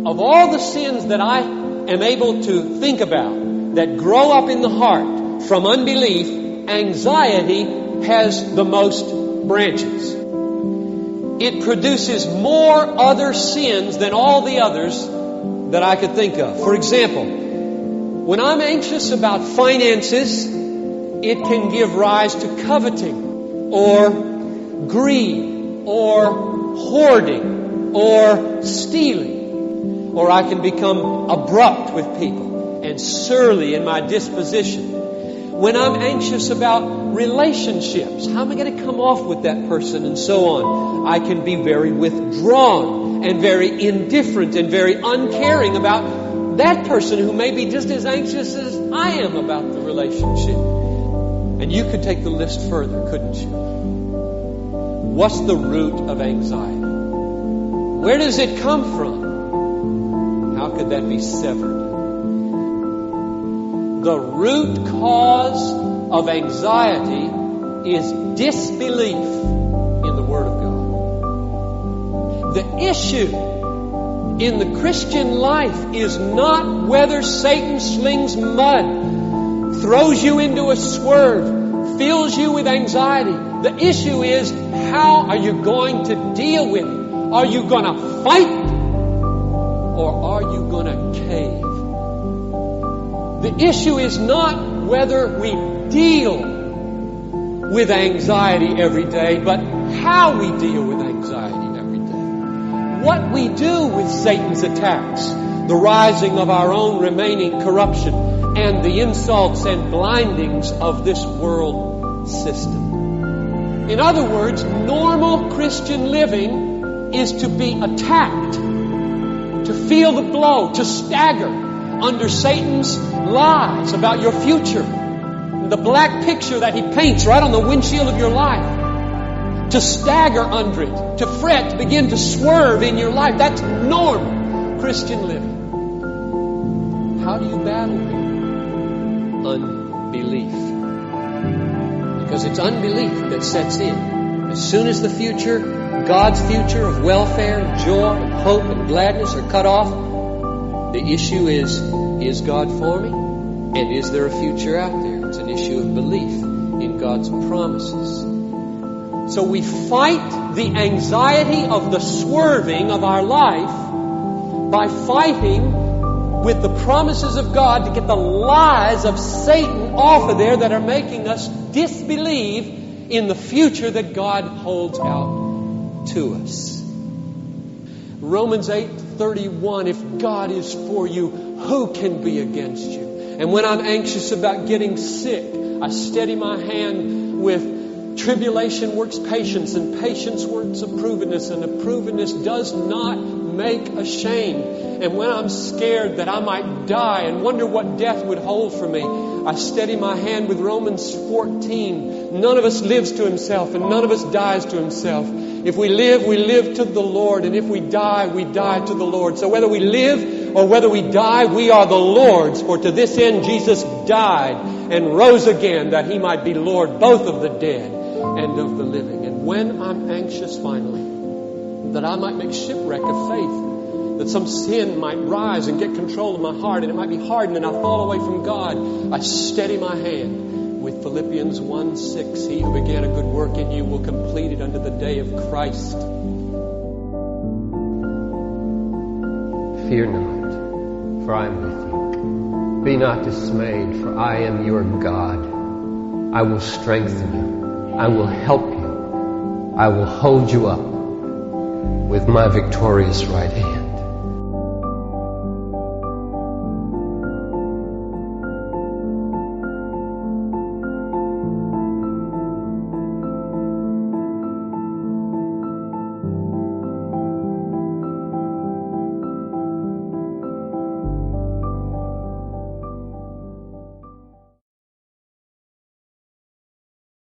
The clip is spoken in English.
Of all the sins that I am able to think about that grow up in the heart from unbelief, anxiety has the most branches. It produces more other sins than all the others that I could think of. For example, when I'm anxious about finances, it can give rise to coveting or greed or hoarding or stealing. Or I can become abrupt with people and surly in my disposition. When I'm anxious about relationships, how am I going to come off with that person and so on? I can be very withdrawn and very indifferent and very uncaring about that person who may be just as anxious as I am about the relationship. And you could take the list further, couldn't you? What's the root of anxiety? Where does it come from? How could that be severed? The root cause of anxiety is disbelief in the Word of God. The issue in the Christian life is not whether Satan slings mud, throws you into a swerve, fills you with anxiety. The issue is, how are you going to deal with it? Are you going to fight or are you going to cave? The issue is not whether we deal with anxiety every day, but how we deal with anxiety every day. What we do with Satan's attacks, the rising of our own remaining corruption, and the insults and blindings of this world system. In other words, normal Christian living is to be attacked, to feel the blow, to stagger under Satan's lies about your future, the black picture that he paints right on the windshield of your life, to stagger under it, to fret, to begin to swerve in your life. That's normal Christian living. How do you battle it? Unbelief. Because it's unbelief that sets in. As soon as the future, God's future of welfare and joy and hope and gladness are cut off, the issue is God for me? And is there a future out there? It's an issue of belief in God's promises. So we fight the anxiety of the swerving of our life by fighting with the promises of God to get the lies of Satan off of there that are making us disbelieve in the future that God holds out to us. Romans 8:31, if God is for you, who can be against you? And when I'm anxious about getting sick, I steady my hand with tribulation works patience, and patience works approvenness, and approvenness does not make ashamed. And when I'm scared that I might die and wonder what death would hold for me, I steady my hand with Romans 14. None of us lives to himself, and none of us dies to himself. If we live to the Lord. And if we die to the Lord. So whether we live or whether we die, we are the Lord's. For to this end Jesus died and rose again, that he might be Lord both of the dead and of the living. And when I'm anxious finally, that I might make shipwreck of faith, that some sin might rise and get control of my heart, and it might be hardened and I'll fall away from God, I steady my hand with Philippians 1:6, he who began a good work in you will complete it unto the day of Christ. Fear not, for I am with you. Be not dismayed, for I am your God. I will strengthen you. I will help you. I will hold you up with my victorious right hand.